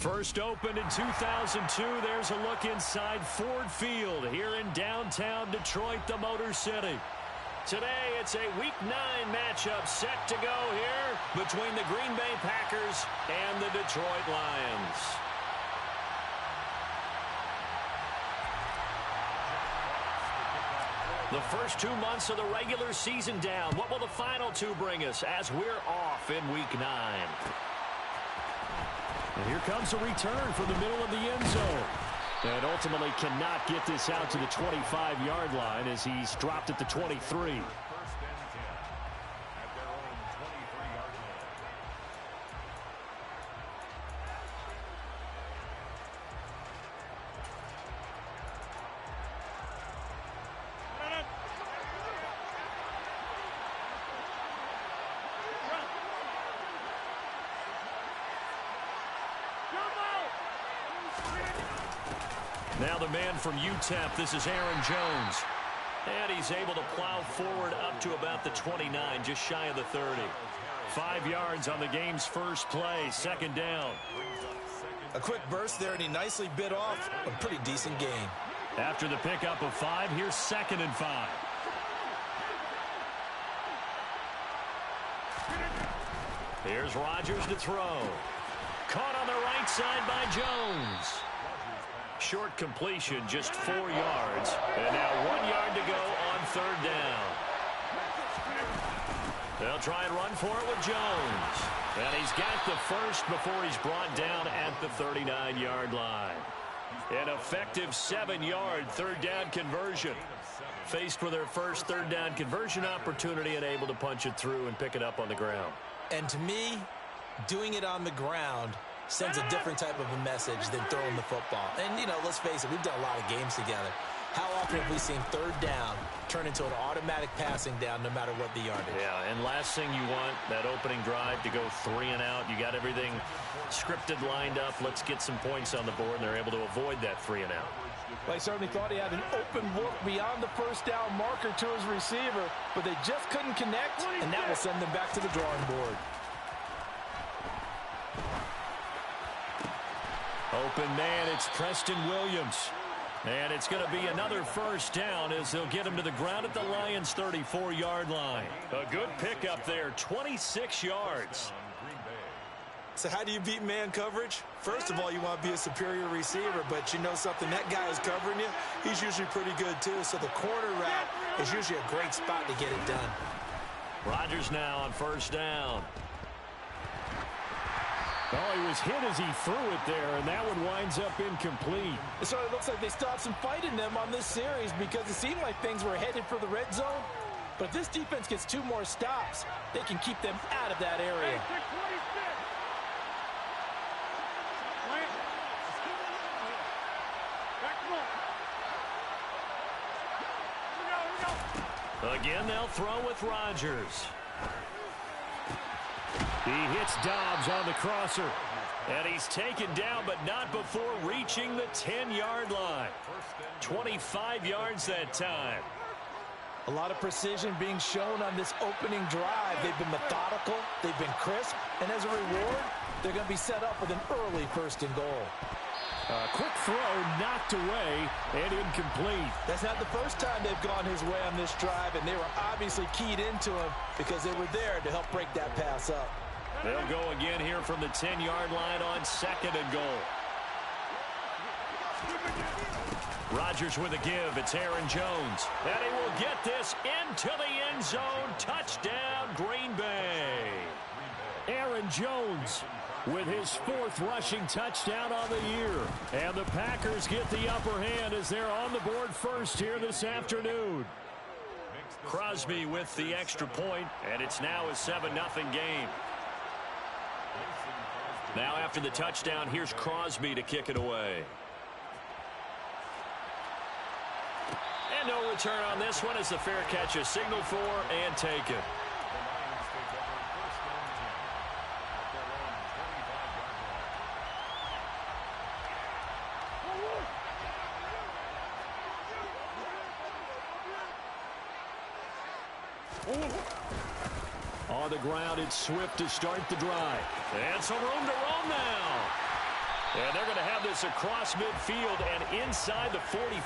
First opened in 2002, there's a look inside Ford Field here in downtown Detroit, the Motor City. Today, it's a Week 9 matchup set to go here between the Green Bay Packers and the Detroit Lions. The first 2 months of the regular season down. What will the final 2 bring us as we're off in Week 9? And here comes a return from the middle of the end zone. And ultimately cannot get this out to the 25-yard line as he's dropped at the 23. Now the man from UTEP, this is Aaron Jones. And he's able to plow forward up to about the 29, just shy of the 30. 5 yards on the game's first play, second down. A quick burst there, and he nicely bit off a pretty decent gain. After the pickup of 5, here's 2nd and 5. Here's Rodgers to throw. Caught on the right side by Jones. Short completion, just 4 yards. And now 1 yard to go on 3rd down. They'll try and run for it with Jones. And he's got the first before he's brought down at the 39-yard line. An effective 7-yard 3rd down conversion. Faced with their first 3rd down conversion opportunity and able to punch it through and pick it up on the ground. And to me, doing it on the ground sends a different type of a message than throwing the football. And, you know, let's face it, we've done a lot of games together. How often have we seen 3rd down turn into an automatic passing down no matter what the yardage? Yeah, and last thing you want, that opening drive to go 3 and out. You got everything scripted, lined up. Let's get some points on the board, and they're able to avoid that 3 and out. Well, he certainly thought he had an open look beyond the first down marker to his receiver, but they just couldn't connect, and that will send them back to the drawing board. Open man, it's Preston Williams. And it's going to be another first down as they'll get him to the ground at the Lions' 34-yard line. A good pickup there, 26 yards. So how do you beat man coverage? First of all, you want to be a superior receiver, but you know something, that guy is covering you. He's usually pretty good too, so the corner route is usually a great spot to get it done. Rodgers now on first down. Oh, he was hit as he threw it there, and that one winds up incomplete. It sort of looks like they still have some fight in them on this series because it seemed like things were headed for the red zone. But if this defense gets 2 more stops, they can keep them out of that area. Again, they'll throw with Rodgers. He hits Dobbs on the crosser. And he's taken down, but not before reaching the 10-yard line. 25 yards that time. A lot of precision being shown on this opening drive. They've been methodical, they've been crisp, and as a reward, they're going to be set up with an early 1st and goal. Quick throw, knocked away, and incomplete. That's not the first time they've gone his way on this drive, and they were obviously keyed into him because they were there to help break that pass up. They'll go again here from the 10-yard line on 2nd and goal. Rodgers with a give. It's Aaron Jones. And he will get this into the end zone. Touchdown, Green Bay. Aaron Jones with his 4th rushing touchdown on the year. And the Packers get the upper hand as they're on the board first here this afternoon. Crosby with the extra point, and it's now a 7-0 game. Now after the touchdown, here's Crosby to kick it away. And no return on this one as the fair catch is signaled for and taken. On the ground, it's Swift to start the drive. And some room to roam now. And they're going to have this across midfield and inside the 45.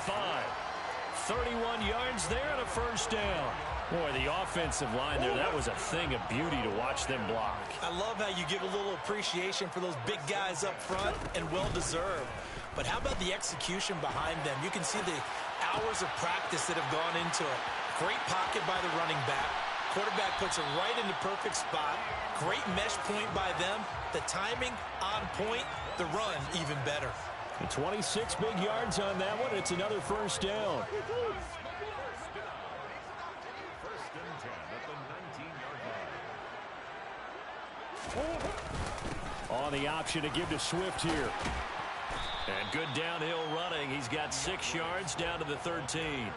31 yards there and a first down. Boy, the offensive line there, that was a thing of beauty to watch them block. I love how you give a little appreciation for those big guys up front, and well-deserved. But how about the execution behind them? You can see the hours of practice that have gone into it. Great pocket by the running back. Quarterback puts it right in the perfect spot. Great mesh point by them. The timing on point. The run even better. 26 big yards on that one. It's another first down. On the option to give to Swift here. And good downhill running. He's got 6 yards down to the 13.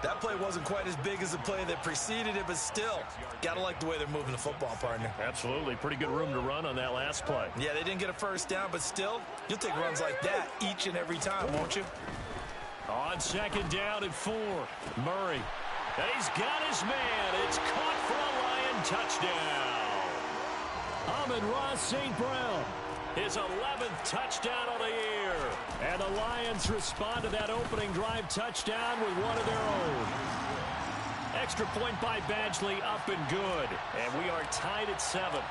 That play wasn't quite as big as the play that preceded it, but still, gotta like the way they're moving the football, partner. Absolutely. Pretty good room to run on that last play. Yeah, they didn't get a first down, but still, you'll take runs like that each and every time, won't you? On second down and 4. Murray. And he's got his man. It's caught for a Lion touchdown. Amon-Ra St. Brown. His 11th touchdown of the year. And the Lions respond to that opening drive touchdown with one of their own. Extra point by Badgley, up and good. And we are tied at 7.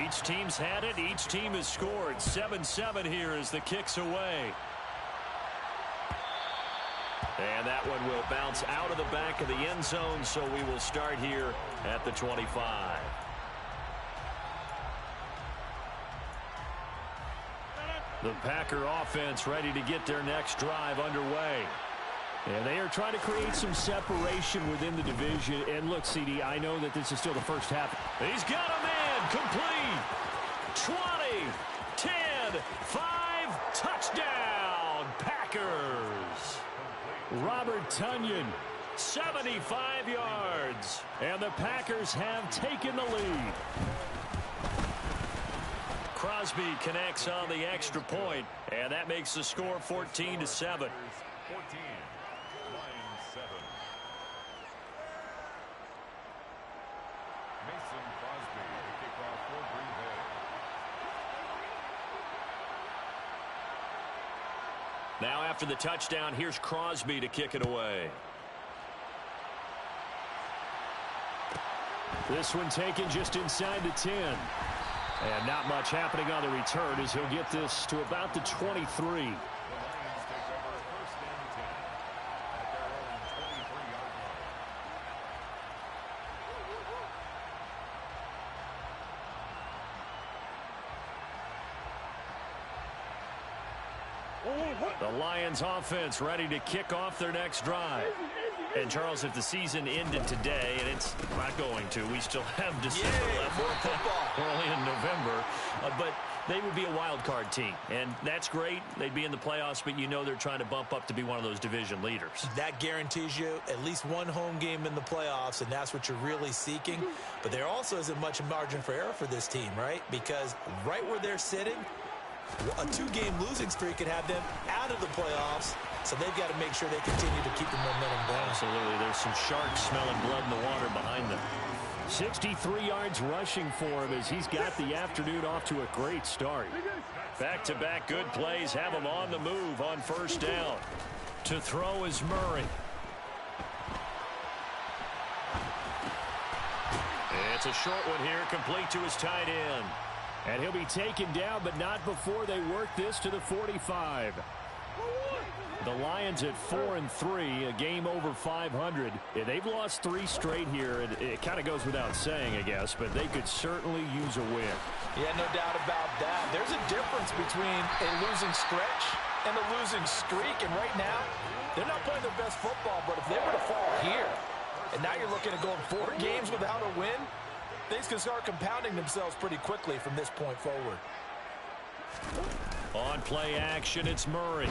Each team's had it. Each team has scored. 7-7 here as the kick's away. And that one will bounce out of the back of the end zone, so we will start here at the 25. The Packer offense ready to get their next drive underway. And they are trying to create some separation within the division. And look, CD, I know that this is still the first half. He's got a man complete. 20, 10, 5, touchdown, Packers. Robert Tonyan, 75 yards. And the Packers have taken the lead. Crosby connects on the extra point, and that makes the score 14-7. 14, Lions 7. Mason Crosby, the kickoff for Green Bay. Now after the touchdown, here's Crosby to kick it away. This one taken just inside the 10. And not much happening on the return as he'll get this to about the 23. The Lions offense ready to kick off their next drive. And, Charles, if the season ended today, and it's not going to, we still have December left. More football. We're only in November. But they would be a wild card team. And that's great. They'd be in the playoffs, but you know they're trying to bump up to be one of those division leaders. That guarantees you at least one home game in the playoffs, and that's what you're really seeking. But there also isn't much margin for error for this team, right? Because right where they're sitting, a 2-game losing streak could have them out of the playoffs, so they've got to make sure they continue to keep the momentum going. Absolutely. There's some sharks smelling blood in the water behind them. 63 yards rushing for him as he's got the afternoon off to a great start. Back-to-back good plays have him on the move on first down. To throw is Murray. It's a short one here, complete to his tight end. And he'll be taken down, but not before they work this to the 45. The Lions at 4-3, a game over 500. Yeah, they've lost 3 straight here. It kind of goes without saying, I guess, but they could certainly use a win. Yeah, no doubt about that. There's a difference between a losing stretch and a losing streak, and right now, they're not playing their best football, but if they were to fall here, and now you're looking at going 4 games without a win, things can start compounding themselves pretty quickly from this point forward. On play action, it's Murray.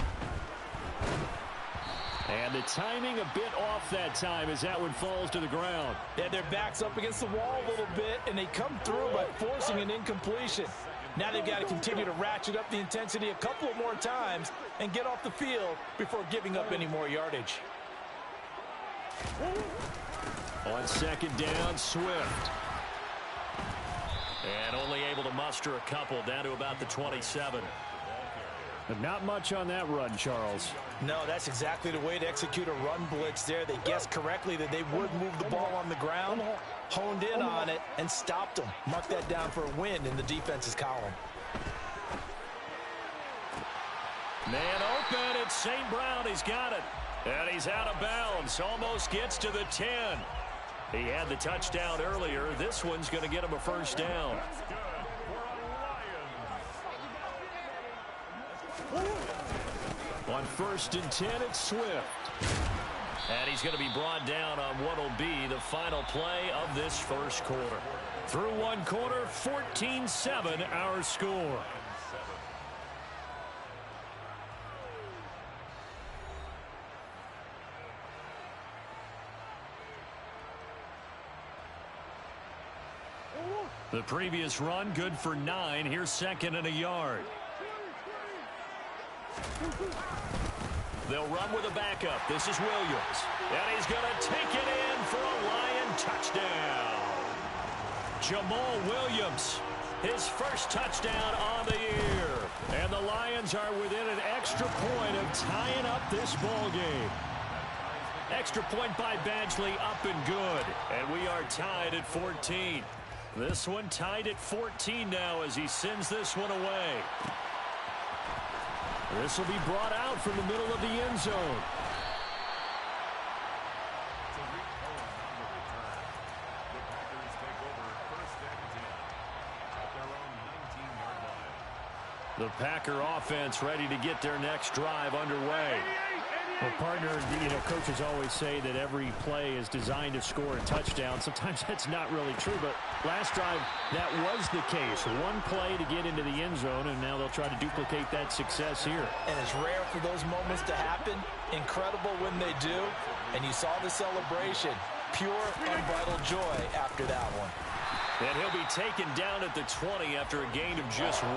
And the timing a bit off that time as that one falls to the ground. Yeah, their back's up against the wall a little bit, and they come through by forcing an incompletion. Now they've got to continue to ratchet up the intensity a couple of more times and get off the field before giving up any more yardage. On second down, Swift. And only able to muster a couple down to about the 27. But not much on that run, Charles. No, that's exactly the way to execute a run blitz there. They guessed correctly that they would move the ball on the ground, honed in on it, and stopped them. Mark that down for a win in the defense's column. Man open, it's St. Brown. He's got it. And he's out of bounds. Almost gets to the 10. He had the touchdown earlier. This one's going to get him a first down. On 1st and 10, it's Swift. And he's going to be brought down on what will be the final play of this first quarter. Through one quarter, 14-7 our score. The previous run, good for 9. Here's 2nd and a yard. They'll run with a backup. This is Williams. And he's going to take it in for a Lion touchdown. Jamal Williams, his first touchdown on the year. And the Lions are within an extra point of tying up this ball game. Extra point by Badgley, up and good. And we are tied at 14. This one tied at 14 now as he sends this one away. This will be brought out from the middle of the end zone. The Packer offense ready to get their next drive underway. Well, partner, coaches always say that every play is designed to score a touchdown. Sometimes that's not really true, but last drive, that was the case. One play to get into the end zone, and now they'll try to duplicate that success here. And it's rare for those moments to happen. Incredible when they do. And you saw the celebration. Pure, unbridled joy after that one. And he'll be taken down at the 20 after a gain of just 1.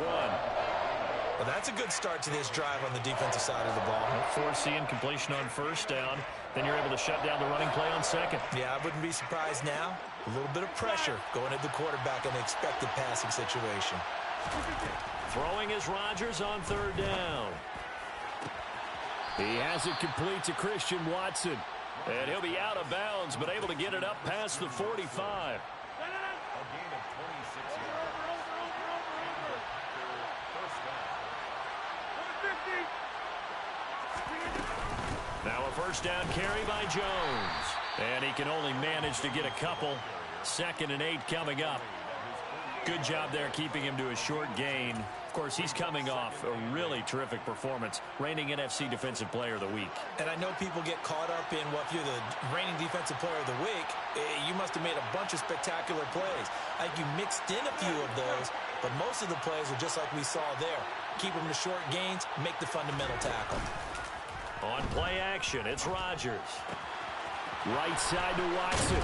Well, that's a good start to this drive on the defensive side of the ball. Force the incompletion on 1st down. Then you're able to shut down the running play on 2nd. Yeah, I wouldn't be surprised now. A little bit of pressure going at the quarterback in an expected passing situation. Throwing is Rodgers on 3rd down. He has it complete to Christian Watson. And he'll be out of bounds, but able to get it up past the 45. Now a 1st down carry by Jones. And he can only manage to get a couple. 2nd and 8 coming up. Good job there keeping him to a short gain. Of course, he's coming off a really terrific performance. Reigning NFC Defensive Player of the Week. And I know people get caught up in, well, if you're the reigning Defensive Player of the Week, you must have made a bunch of spectacular plays. I think you mixed in a few of those, but most of the plays are just like we saw there. Keep them to short gains, make the fundamental tackle. On play action, it's Rodgers. Right side to Watson.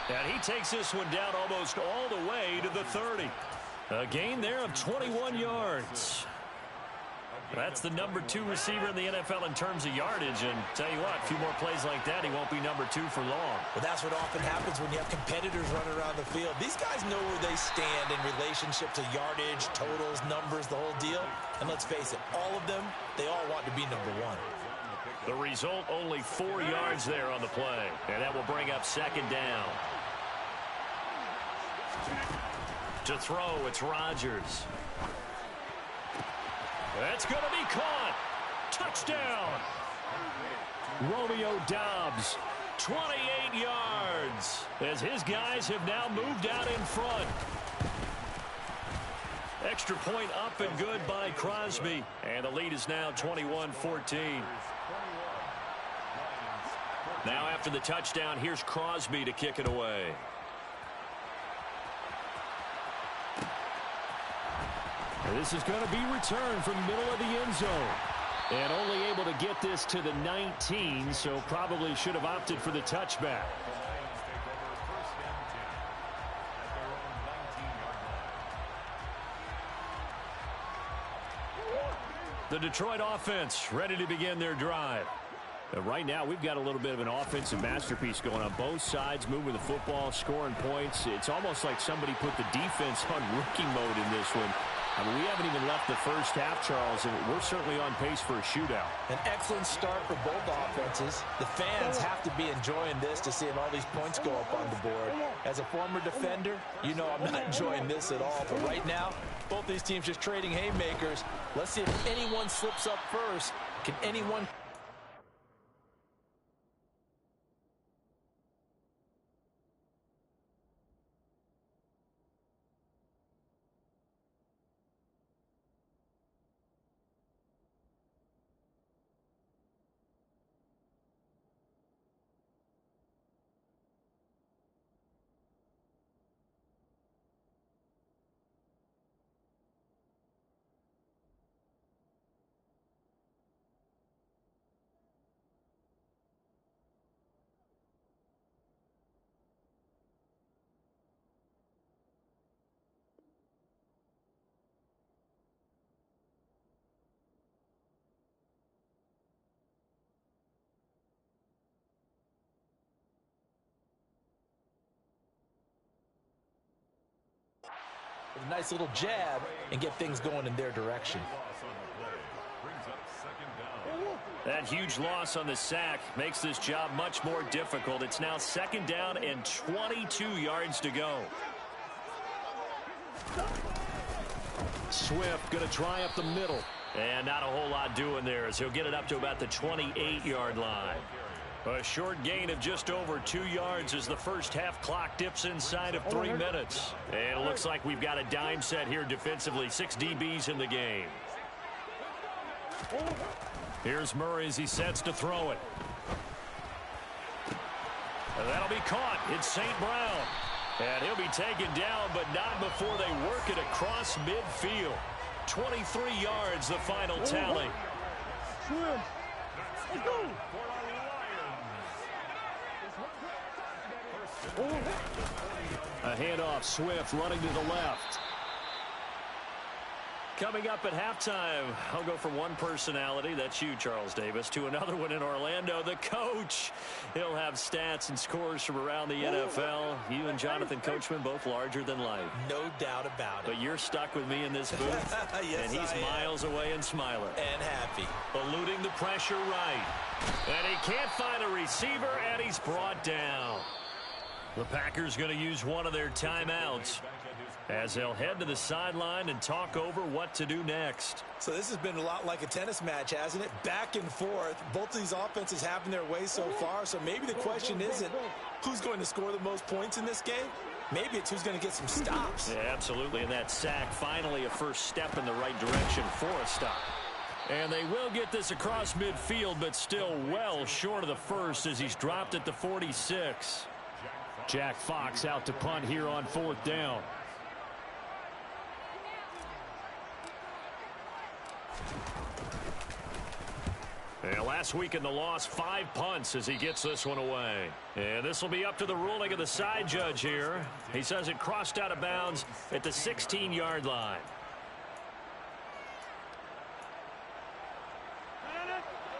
And he takes this one down almost all the way to the 30. A gain there of 21 yards. That's the number 2 receiver in the NFL in terms of yardage. And tell you what, a few more plays like that, he won't be number 2 for long. Well, that's what often happens when you have competitors running around the field. These guys know where they stand in relationship to yardage, totals, numbers, the whole deal. And let's face it, all of them, they all want to be number 1. The result, only 4 yards there on the play. And that will bring up 2nd down. To throw, it's Rodgers. That's going to be caught. Touchdown. Romeo Doubs, 28 yards, as his guys have now moved out in front. Extra point up and good by Crosby. And the lead is now 21-14. Now after the touchdown, here's Crosby to kick it away. This is going to be returned from the middle of the end zone. And only able to get this to the 19, so probably should have opted for the touchback. The Detroit offense ready to begin their drive. Right now, we've got a little bit of an offensive masterpiece going on both sides, moving the football, scoring points. It's almost like somebody put the defense on rookie mode in this one. I mean, we haven't even left the first half, Charles, and we're certainly on pace for a shootout. An excellent start for both offenses. The fans have to be enjoying this to seeing all these points go up on the board. As a former defender, you know I'm not enjoying this at all. But right now, both these teams just trading haymakers. Let's see if anyone slips up first. Can anyone... a nice little jab and get things going in their direction. That huge loss on the sack makes this job much more difficult. It's now 2nd down and 22 yards to go. Swift going to try up the middle. And not a whole lot doing there as he'll get it up to about the 28-yard line. A short gain of just over 2 yards as the first half clock dips inside of 3 minutes. And it looks like we've got a dime set here defensively. 6 DBs in the game. Here's Murray as he sets to throw it. And that'll be caught. It's St. Brown. And he'll be taken down, but not before they work it across midfield. 23 yards, the final tally. A handoff, Swift running to the left. Coming up at halftime, I'll go from one personality, that's you, Charles Davis, to another one in Orlando, the coach. He'll have stats and scores from around the NFL. You and Jonathan Coachman, both larger than life. No doubt about it. But you're stuck with me in this booth. Yes, and he's miles away and smiling. And happy. Eluding the pressure right. And he can't find a receiver, and he's brought down. The Packers going to use one of their timeouts as they'll head to the sideline and talk over what to do next. So this has been a lot like a tennis match, hasn't it? Back and forth. Both of these offenses having their way so far. So maybe the question isn't who's going to score the most points in this game. Maybe it's who's going to get some stops. Yeah, absolutely. And that sack, finally a first step in the right direction for a stop. And they will get this across midfield, but still well short of the first as he's dropped at the 46. Jack Fox out to punt here on 4th down. And last week in the loss, 5 punts as he gets this one away. And this will be up to the ruling of the side judge here. He says it crossed out of bounds at the 16-yard line.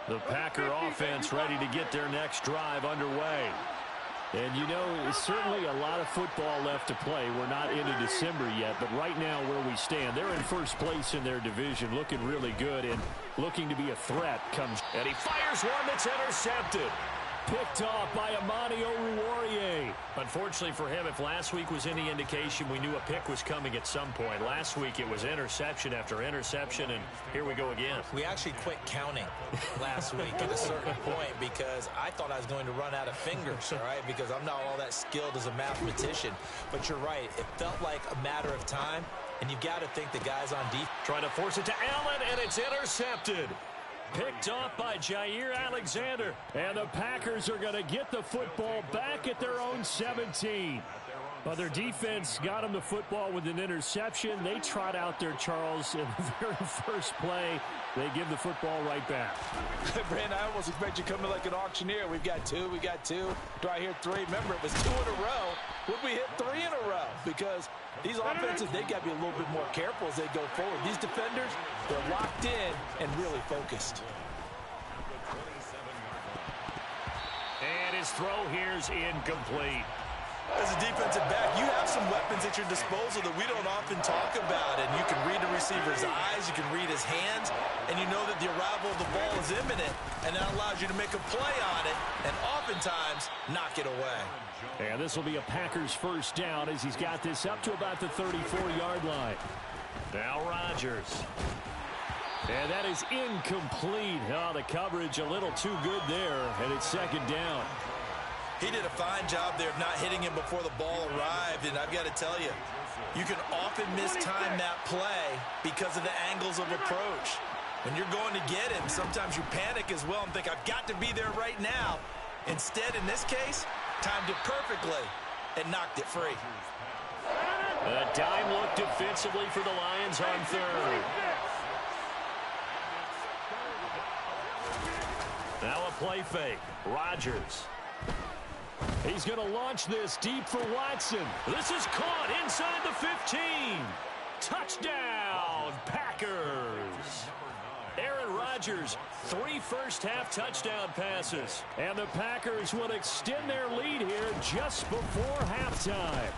The Packer offense ready to get their next drive underway. And, you know, it's certainly a lot of football left to play. We're not into December yet, but right now where we stand, they're in first place in their division, looking really good and looking to be a threat. And he fires one that's intercepted. Picked off by Amani Oruwariye. Unfortunately for him, if last week was any indication, we knew a pick was coming at some point. Last week it was interception after interception, and here we go again. We actually quit counting last week at a certain point because I thought I was going to run out of fingers, all right, because I'm not all that skilled as a mathematician. But you're right. It felt like a matter of time, and you got to think the guys on defense. Trying to force it to Allen, and it's intercepted. Picked off by Jair Alexander. And the Packers are going to get the football back at their own 17. Well, their defense got them the football with an interception. They trot out there, Charles, in the very first play. They give the football right back. Brandon, I almost expect you coming like an auctioneer. We've got two. Do I hear three? Remember, it was 2 in a row. Would we hit 3 in a row? Because these offenses, they got to be a little bit more careful as they go forward. These defenders, they're locked in and really focused. And his throw here's incomplete. As a defensive back, you have some weapons at your disposal that we don't often talk about. And you can read the receiver's eyes, you can read his hands, and you know that the arrival of the ball is imminent, and that allows you to make a play on it and oftentimes knock it away. And this will be a Packers first down as he's got this up to about the 34-yard line. Now Rodgers. And that is incomplete. Oh, the coverage a little too good there, and it's second down. He did a fine job there of not hitting him before the ball arrived, and I've got to tell you, you can often mistime that play because of the angles of approach. When you're going to get him, sometimes you panic as well and think, I've got to be there right now. Instead, in this case, timed it perfectly and knocked it free. A dime look defensively for the Lions on third. Now a play fake. Rodgers. He's going to launch this deep for Watson. This is caught inside the 15. Touchdown, Packers. Aaron Rodgers, 3 first-half touchdown passes. And the Packers will extend their lead here just before halftime.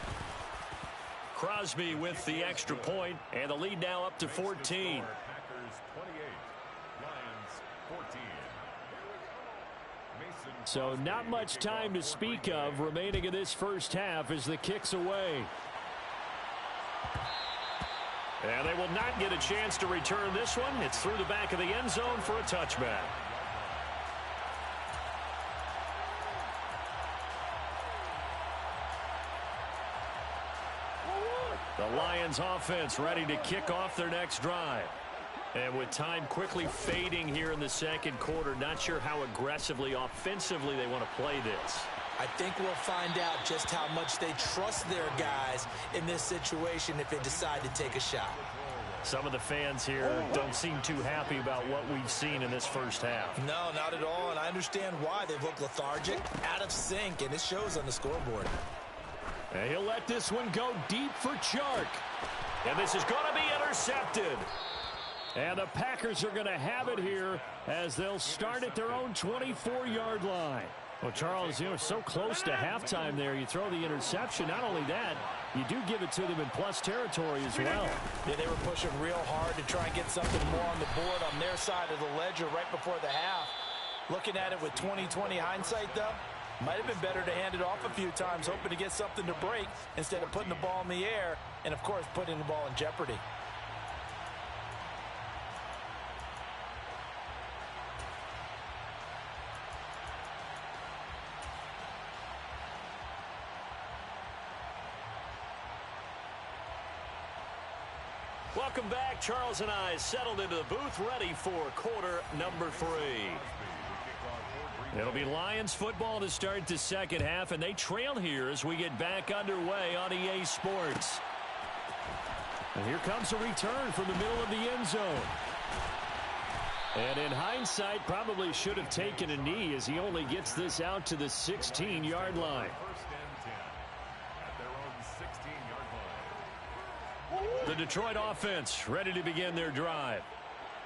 Crosby with the extra point, and the lead now up to 14. Packers 28, Lions 14. So not much time to speak of remaining in this first half as the kick's away. And they will not get a chance to return this one. It's through the back of the end zone for a touchback. The Lions offense ready to kick off their next drive. And with time quickly fading here in the second quarter, not sure how aggressively, offensively they want to play this. I think we'll find out just how much they trust their guys in this situation if they decide to take a shot. Some of the fans here don't seem too happy about what we've seen in this first half. No, not at all, and I understand why. They've looked lethargic, out of sync, and it shows on the scoreboard. And he'll let this one go deep for Chark. And this is going to be intercepted. And the Packers are going to have it here as they'll start at their own 24-yard line. Well, Charles, you know, so close to halftime there. You throw the interception. Not only that, you do give it to them in plus territory as well. Yeah, they were pushing real hard to try and get something more on the board on their side of the ledger right before the half. Looking at it with 20/20 hindsight, though, might have been better to hand it off a few times, hoping to get something to break instead of putting the ball in the air and, of course, putting the ball in jeopardy. Welcome back. Charles and I settled into the booth, ready for quarter number 3. It'll be Lions football to start the second half, and they trail here as we get back underway on EA Sports. And here comes a return from the middle of the end zone. And in hindsight, probably should have taken a knee as he only gets this out to the 16-yard line. The Detroit offense ready to begin their drive.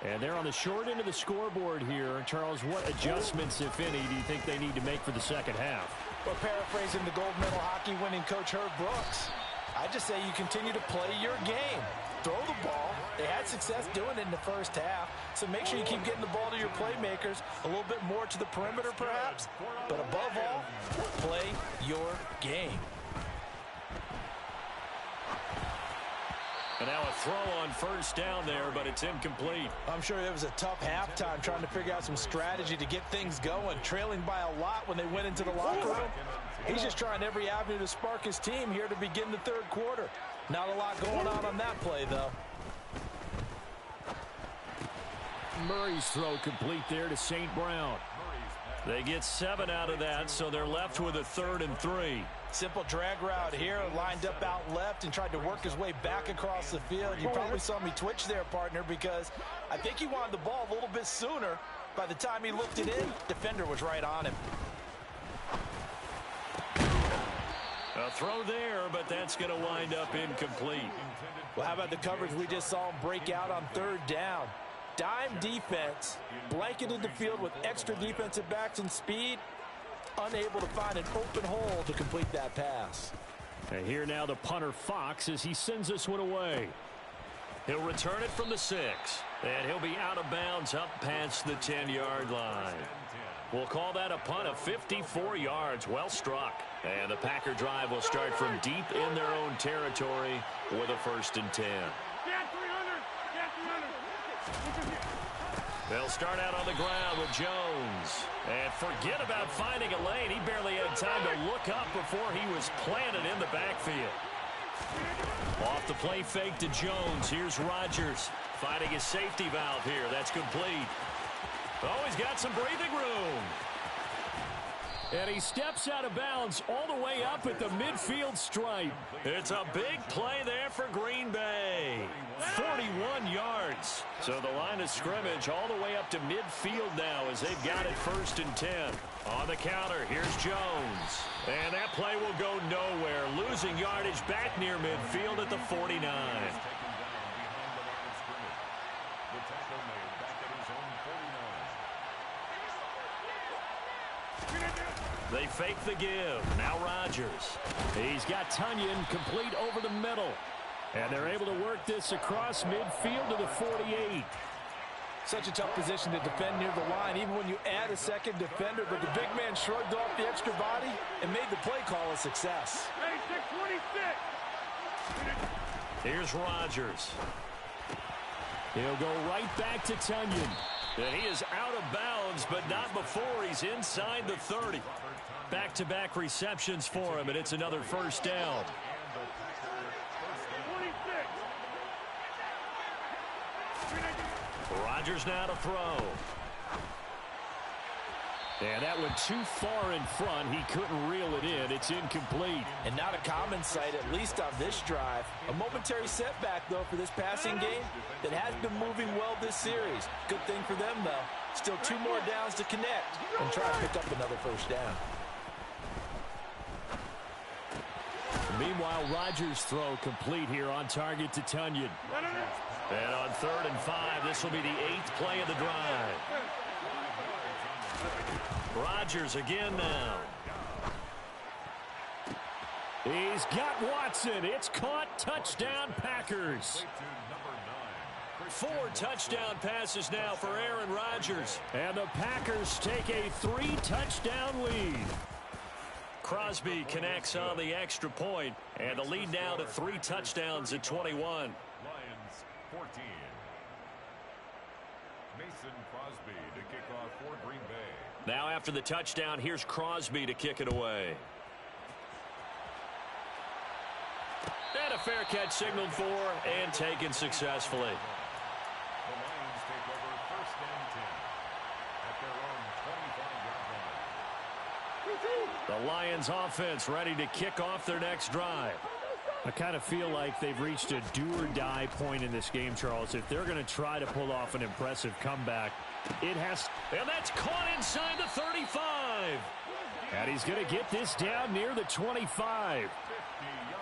And they're on the short end of the scoreboard here. Charles, what adjustments, if any, do you think they need to make for the second half? Well, paraphrasing the gold medal hockey winning coach Herb Brooks, I just say you continue to play your game. Throw the ball. They had success doing it in the first half, so make sure you keep getting the ball to your playmakers, a little bit more to the perimeter perhaps, but above all, play your game. And now a throw on first down there, but it's incomplete. I'm sure it was a tough halftime trying to figure out some strategy to get things going, trailing by a lot when they went into the locker room. He's just trying every avenue to spark his team here to begin the third quarter. Not a lot going on that play, though. Murray's throw complete there to St. Brown. They get 7 out of that, so they're left with a 3rd and 3. Simple drag route here, lined up out left and tried to work his way back across the field. You probably saw me twitch there, partner, because I think he wanted the ball a little bit sooner. By the time he looked it in, defender was right on him. A throw there, but that's going to wind up incomplete. Well, how about the coverage we just saw him break out on 3rd down? Dime defense, blanketed the field with extra defensive backs and speed. unable to find an open hole to complete that pass. And here now the punter Fox as he sends this one away. He'll return it from the 6. And he'll be out of bounds up past the 10-yard line. We'll call that a punt of 54 yards. Well struck. And the Packer drive will start from deep in their own territory with a 1st and 10. They'll start out on the ground with Jones. And forget about finding a lane. He barely had time to look up before he was planted in the backfield. Off the play fake to Jones. Here's Rodgers finding his safety valve here. That's complete. Oh, he's got some breathing room. And he steps out of bounds all the way up at the midfield stripe. It's a big play there for Green Bay. 41 yards. So the line of scrimmage all the way up to midfield now as they've got it 1st and 10. On the counter, here's Jones. And that play will go nowhere. Losing yardage back near midfield at the 49. They fake the give. Now Rodgers. He's got Tonyan complete over the middle. And they're able to work this across midfield to the 48. Such a tough position to defend near the line, even when you add a second defender. But the big man shrugged off the extra body and made the play call a success. Here's Rodgers. He'll go right back to Tonyan. And he is out of bounds, but not before he's inside the 30. Back-to-back receptions for him, and it's another 1st down. Rodgers now to throw. And that went too far in front. He couldn't reel it in. It's incomplete. And not a common sight, at least on this drive. A momentary setback, though, for this passing game that has been moving well this series. Good thing for them, though. Still 2 more downs to connect and try to pick up another 1st down. Meanwhile, Rodgers' throw complete here on target to Tonyan. And on 3rd and 5, this will be the 8th play of the drive. Rodgers again now. He's got Watson. It's caught. Touchdown, Packers. 4 touchdown passes now for Aaron Rodgers. And the Packers take a 3-touchdown lead. Crosby connects on the extra point, and the lead now to 3 touchdowns at 21. Lions 14. Mason Crosby to kick off for Green Bay. Now after the touchdown, here's Crosby to kick it away. And a fair catch signaled for and taken successfully. The Lions take over 1st and 10 at their own 25-yard line. The Lions offense ready to kick off their next drive. I kind of feel like they've reached a do-or-die point in this game, Charles. If they're going to try to pull off an impressive comeback, it has... And that's caught inside the 35. And he's going to get this down near the 25.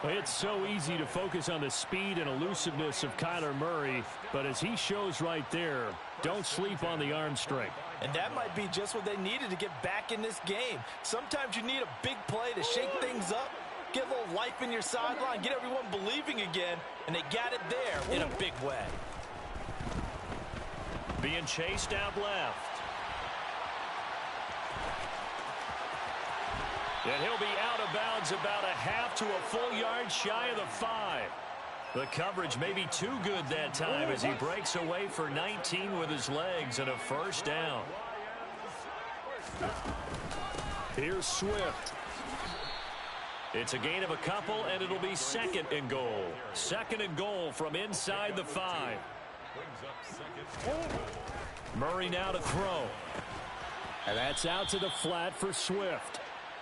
It's so easy to focus on the speed and elusiveness of Kyler Murray, but as he shows right there, don't sleep on the arm strength. And that might be just what they needed to get back in this game. Sometimes you need a big play to shake things up, get a little life in your sideline, get everyone believing again, and they got it there in a big way. Being chased out left. And he'll be out of bounds about a half to a full yard shy of the 5. The coverage may be too good that time as he breaks away for 19 with his legs and a 1st down. Here's Swift. It's a gain of a couple, and it'll be 2nd and goal. 2nd and goal from inside the 5. Murray now to throw. And that's out to the flat for Swift.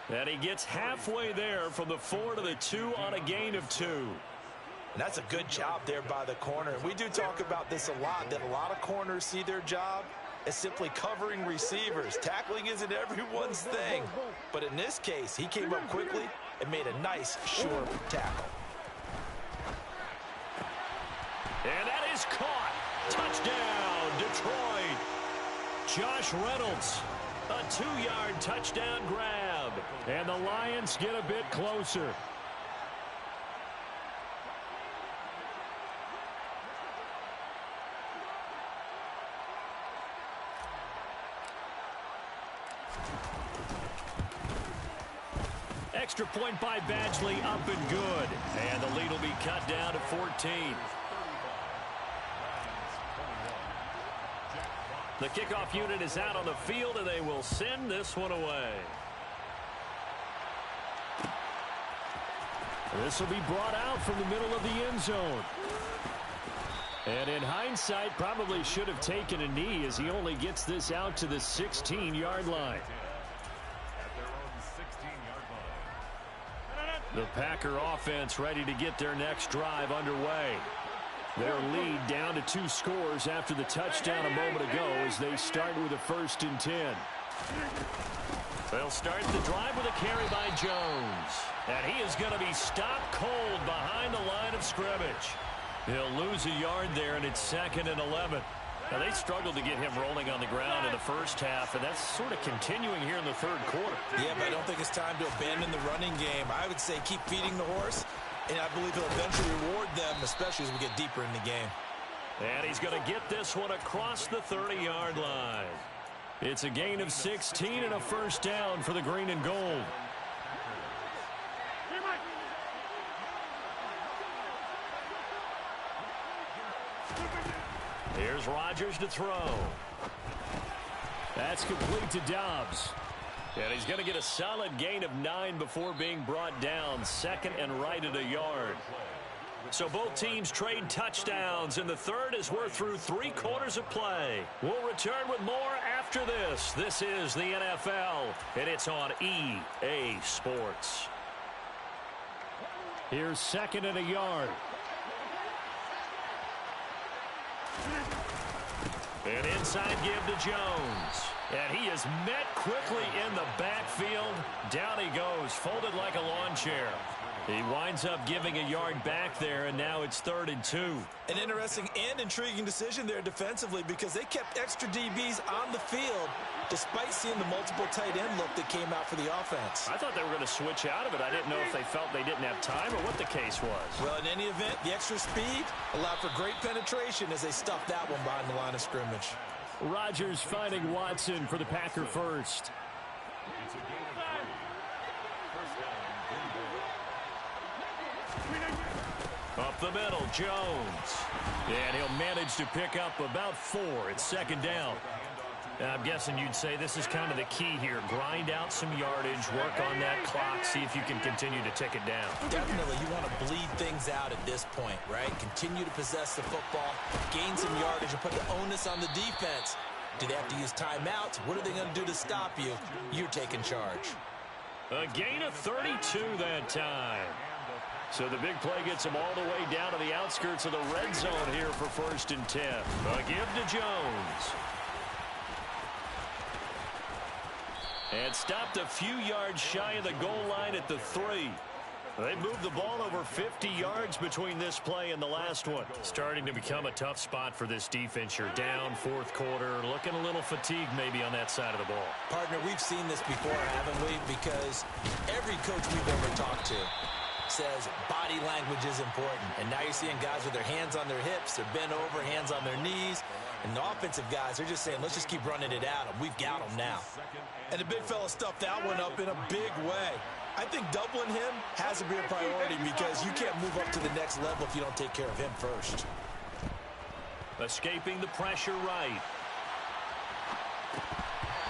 And he gets halfway there from the 4 to the 2 on a gain of 2. And that's a good job there by the corner. And we do talk about this a lot, that a lot of corners see their job as simply covering receivers. Tackling isn't everyone's thing. But in this case, he came up quickly and made a nice, sure tackle. And that is caught. Touchdown, Detroit. Josh Reynolds, a 2-yard touchdown grab. And the Lions get a bit closer. Extra point by Badgley, up and good. And the lead will be cut down to 14. The kickoff unit is out on the field, and they will send this one away. This will be brought out from the middle of the end zone. And in hindsight, probably should have taken a knee as he only gets this out to the 16-yard line. The Packer offense ready to get their next drive underway. Their lead down to 2 scores after the touchdown a moment ago as they start with a 1st and 10. They'll start the drive with a carry by Jones. And he is going to be stopped cold behind the line of scrimmage. He'll lose a yard there, and it's 2nd and 11. Now, they struggled to get him rolling on the ground in the first half, and that's sort of continuing here in the 3rd quarter. Yeah, but I don't think it's time to abandon the running game. I would say keep feeding the horse, and I believe he'll eventually reward them, especially as we get deeper in the game. And he's going to get this one across the 30-yard line. It's a gain of 16 and a 1st down for the green and gold. Here's Rodgers to throw. That's complete to Dobbs. And he's going to get a solid gain of 9 before being brought down. 2nd and right at a yard. So both teams trade touchdowns, and the 3rd as we're through 3 quarters of play. We'll return with more after this. This is the NFL, and it's on EA Sports. Here's 2nd and a yard. An inside give to Jones. And he is met quickly in the backfield. Down he goes, folded like a lawn chair. He winds up giving a yard back there, and now it's 3rd and 2. An interesting and intriguing decision there defensively because they kept extra DBs on the field despite seeing the multiple tight end look that came out for the offense. I thought they were going to switch out of it. I didn't know if they felt they didn't have time or what the case was. Well, in any event, the extra speed allowed for great penetration as they stuffed that one behind the line of scrimmage. Rodgers finding Watson for the Packer first. Up the middle, Jones. And he'll manage to pick up about 4. It's 2nd down. I'm guessing you'd say this is kind of the key here. Grind out some yardage, work on that clock, see if you can continue to tick it down. Definitely, you want to bleed things out at this point, right? Continue to possess the football, gain some yardage, and put the onus on the defense. Do they have to use timeouts? What are they going to do to stop you? You're taking charge. A gain of 32 that time. So the big play gets him all the way down to the outskirts of the red zone here for 1st and 10. A give to Jones. And stopped a few yards shy of the goal line at the 3. They moved the ball over 50 yards between this play and the last one. Starting to become a tough spot for this defense. You're down 4th quarter, looking a little fatigued maybe on that side of the ball. Partner, we've seen this before, haven't we? Because every coach we've ever talked to says body language is important. And now you're seeing guys with their hands on their hips, they're bent over, hands on their knees. And the offensive guys, they're just saying, let's just keep running it out. And we've got them now. And the big fella stuffed that one up in a big way. I think doubling him has to be a priority because you can't move up to the next level if you don't take care of him first. Escaping the pressure right.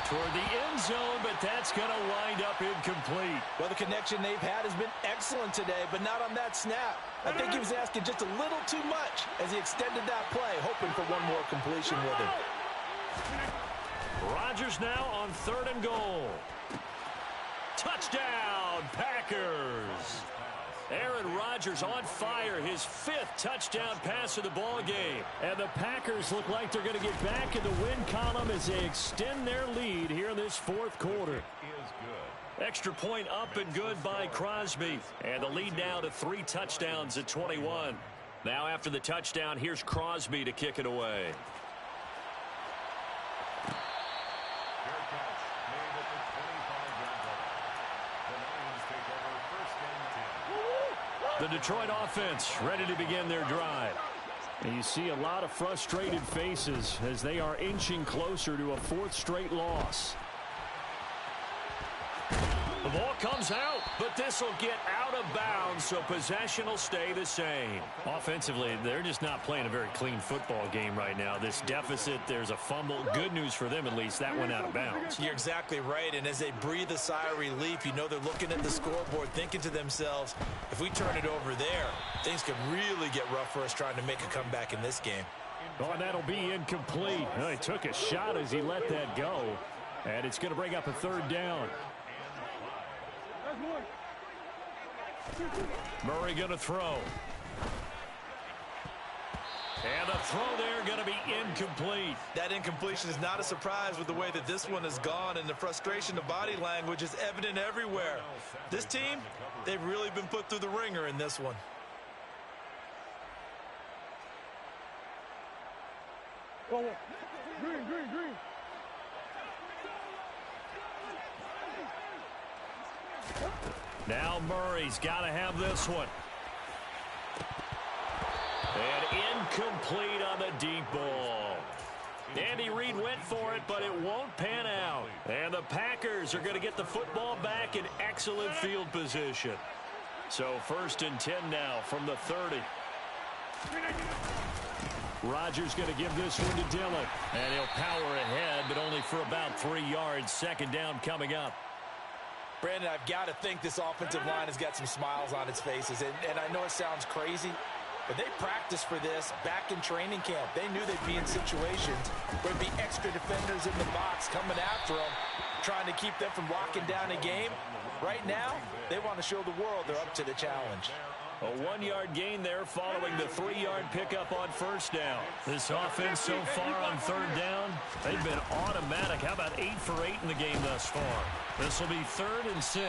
Toward the end zone, but that's going to wind up incomplete. Well, the connection they've had has been excellent today, but not on that snap. I think he was asking just a little too much as he extended that play, hoping for one more completion with him. Rodgers now on 3rd and goal. Touchdown, Packers. Aaron Rodgers on fire, his 5th touchdown pass of the ball game. And the Packers look like they're going to get back in the win column as they extend their lead here in this 4th quarter. Extra point up and good by Crosby. And the lead now to 3 touchdowns at 21. Now after the touchdown, here's Crosby to kick it away. The Detroit offense ready to begin their drive. And you see a lot of frustrated faces as they are inching closer to a 4th straight loss. The ball comes out, but this will get out of bounds, so possession will stay the same. Offensively, they're just not playing a very clean football game right now. This deficit, there's a fumble. Good news for them, at least. That went out of bounds. You're exactly right, and as they breathe a sigh of relief, you know they're looking at the scoreboard, thinking to themselves, if we turn it over there, things could really get rough for us trying to make a comeback in this game. Oh, and that'll be incomplete. Well, he took a shot as he let that go, and it's going to bring up a 3rd down. Murray going to throw. And the throw there going to be incomplete. That incompletion is not a surprise with the way that this one has gone, and the frustration of body language is evident everywhere. This team, they've really been put through the ringer in this one. Green. Now Murray's got to have this one. And incomplete on the deep ball. Andy Reid went for it, but it won't pan out. And the Packers are going to get the football back in excellent field position. So 1st and 10 now from the 30. Rodgers going to give this one to Dillon. And he'll power ahead, but only for about 3 yards. 2nd down coming up. Brandon, I've got to think this offensive line has got some smiles on its faces. And I know it sounds crazy, but they practiced for this back in training camp. They knew they'd be in situations where there'd be extra defenders in the box coming after them, trying to keep them from locking down a game. Right now, they want to show the world they're up to the challenge. A 1-yard gain there following the 3-yard pickup on 1st down. This offense so far on 3rd down, they've been automatic. How about 8 for 8 in the game thus far? This will be 3rd and 6.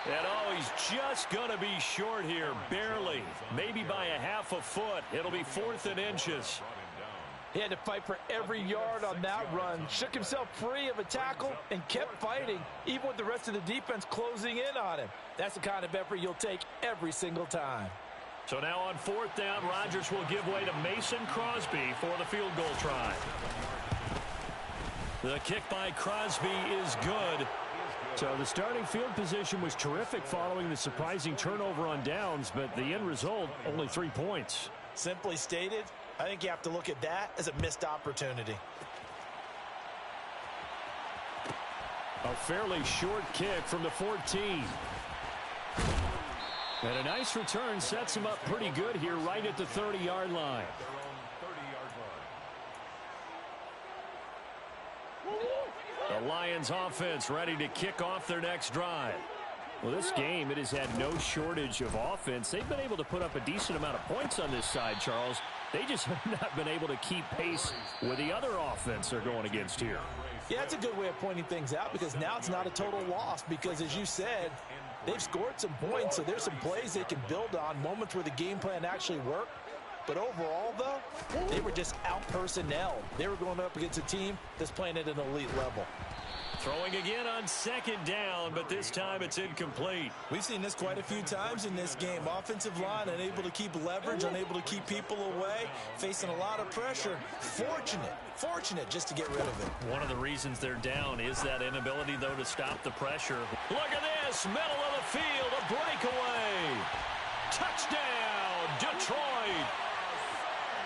And oh, he's just going to be short here, barely. Maybe by a half a foot. It'll be 4th and inches. He had to fight for every yard on that run. Shook himself free of a tackle and kept fighting, even with the rest of the defense closing in on him. That's the kind of effort you'll take every single time. So now on 4th down, Rodgers will give way to Mason Crosby for the field goal try. The kick by Crosby is good. So the starting field position was terrific following the surprising turnover on downs, but the end result, only 3 points. Simply stated, I think you have to look at that as a missed opportunity. A fairly short kick from the 14. And a nice return sets him up pretty good here right at the 30-yard line. The Lions offense ready to kick off their next drive. Well, this game, it has had no shortage of offense. They've been able to put up a decent amount of points on this side, Charles. They just have not been able to keep pace with the other offense they're going against here. Yeah, that's a good way of pointing things out, because now it's not a total loss, because as you said, they've scored some points, so there's some plays they can build on, moments where the game plan actually worked. But overall, though, they were just out-personnel. They were going up against a team that's playing at an elite level. Throwing again on 2nd down, but this time it's incomplete. We've seen this quite a few times in this game. Offensive line unable to keep leverage, unable to keep people away, facing a lot of pressure. Fortunate just to get rid of it. One of the reasons they're down is that inability, though, to stop the pressure. Look at this, middle of the field, a breakaway. Touchdown, Detroit.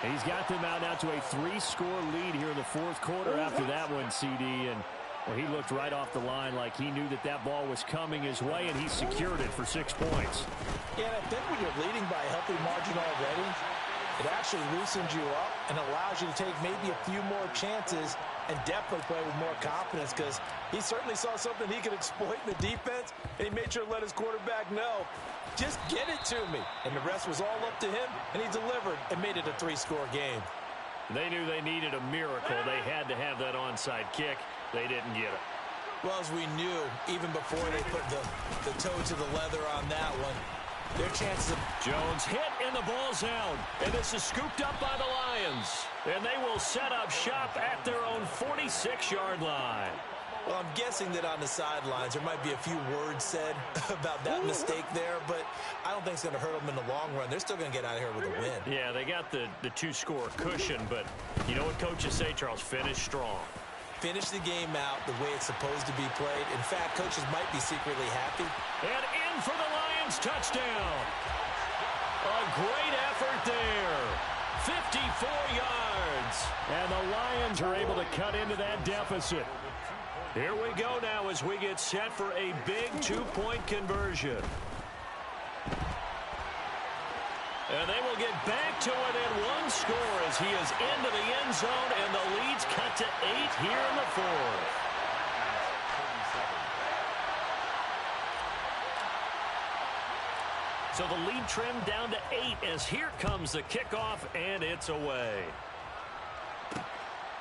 He's got them out now to a 3-score lead here in the 4th quarter after that one, CD. And well, he looked right off the line like he knew that that ball was coming his way, and he secured it for 6 points. Yeah, and I think when you're leading by a healthy margin already, it actually loosens you up and allows you to take maybe a few more chances and definitely play with more confidence, because he certainly saw something he could exploit in the defense, and he made sure to let his quarterback know, just get it to me. And the rest was all up to him, and he delivered and made it a 3-score game. They knew they needed a miracle. They had to have that onside kick. They didn't get it. Well, as we knew, even before they put the toe to the leather on that one, their chances of... Jones hit and the ball's out. And this is scooped up by the Lions. And they will set up shop at their own 46-yard line. Well, I'm guessing that on the sidelines there might be a few words said about that mistake there, but I don't think it's going to hurt them in the long run. They're still going to get out of here with a win. Yeah, they got the two-score cushion, but you know what coaches say, Charles? Finish strong. Finish the game out the way it's supposed to be played. In fact, coaches might be secretly happy. And in for the Lions touchdown. A great effort there. 54 yards. And the Lions are able to cut into that deficit. Here we go now as we get set for a big two-point conversion. And they will get back to within one score as he is into the end zone, and the lead's cut to 8 here in the fourth. So the lead trimmed down to 8 as here comes the kickoff, and it's away.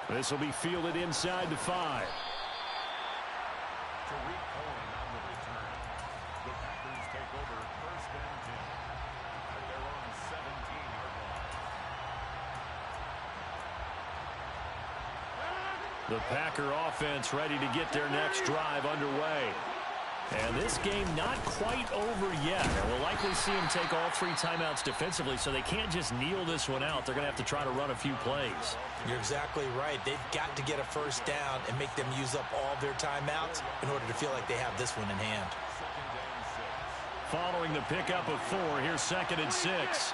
This will be fielded inside the 5. Tariq Cohen on the return. The Packers take over first and 10 at their own 17-yard line. The Packer offense ready to get their next drive underway. And this game not quite over yet. And we'll likely see them take all 3 timeouts defensively, so they can't just kneel this one out. They're going to have to try to run a few plays. You're exactly right. They've got to get a first down and make them use up all their timeouts in order to feel like they have this one in hand. Following the pickup of 4, here's 2nd and 6.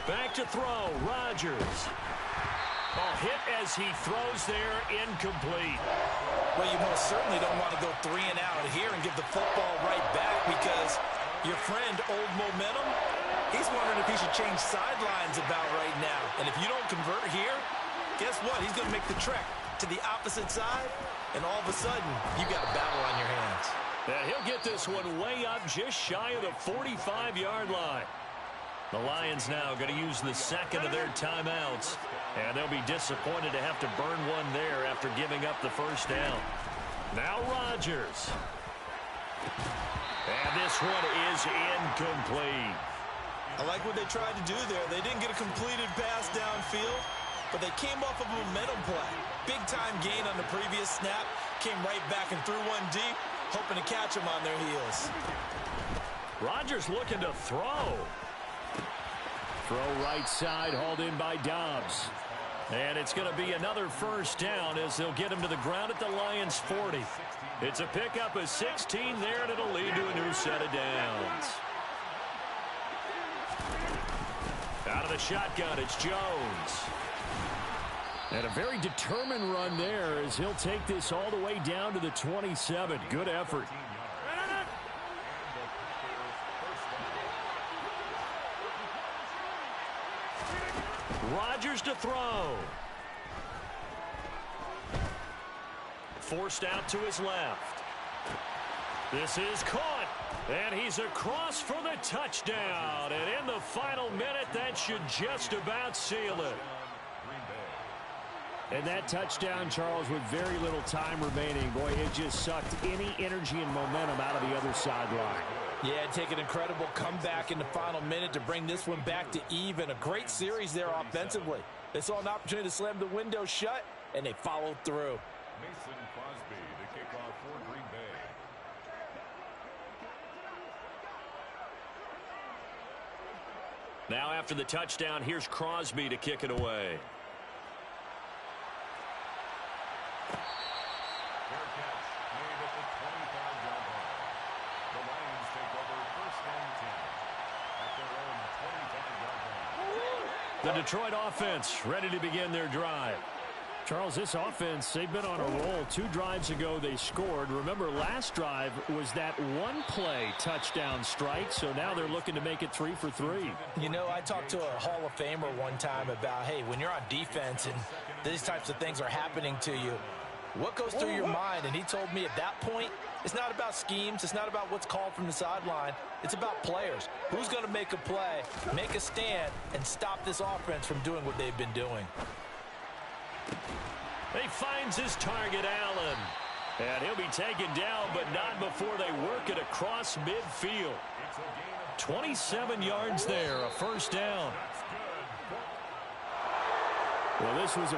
Back to throw, Rodgers. Oh, hit as he throws there, incomplete. Well, you most certainly don't want to go 3 and out here and give the football right back, because your friend, Old Momentum, he's wondering if he should change sidelines about right now. And if you don't convert here, guess what? He's going to make the trek to the opposite side, and all of a sudden, you've got a battle on your hands. Yeah, he'll get this one way up just shy of the 45-yard line. The Lions now going to use the 2nd of their timeouts, and they'll be disappointed to have to burn one there after giving up the first down. Now Rodgers. And this one is incomplete. I like what they tried to do there. They didn't get a completed pass downfield, but they came off of a momentum play. Big-time gain on the previous snap, came right back and threw one deep, hoping to catch them on their heels. Rodgers looking to throw. Throw right side, hauled in by Dobbs. And it's going to be another first down as they'll get him to the ground at the Lions' 40. It's a pickup of 16 there, and it'll lead to a new set of downs. Out of the shotgun, it's Jones. And a very determined run there as he'll take this all the way down to the 27. Good effort. Rodgers to throw. Forced out to his left. This is caught. And he's across for the touchdown. And in the final minute, that should just about seal it. And that touchdown, Charles, with very little time remaining, boy, it just sucked any energy and momentum out of the other sideline. Yeah, take an incredible comeback in the final minute to bring this one back to even. A great series there offensively. They saw an opportunity to slam the window shut, and they followed through. Mason Crosby to kick off for Green Bay. Now after the touchdown, here's Crosby to kick it away. Fair catch made at the 25-yard line. The Lions take over first and 10 at their own 25-yard line. The Detroit offense ready to begin their drive. Charles, this offense, they've been on a roll. 2 drives ago, they scored. Remember, last drive was that one-play touchdown strike, so now they're looking to make it 3 for 3. You know, I talked to a Hall of Famer one time about, hey, when you're on defense and these types of things are happening to you, what goes through your mind? And he told me at that point, it's not about schemes. It's not about what's called from the sideline. It's about players. Who's going to make a play, make a stand, and stop this offense from doing what they've been doing? He finds his target, Allen. And he'll be taken down, but not before they work it across midfield. 27 yards there, a first down. Well, this was a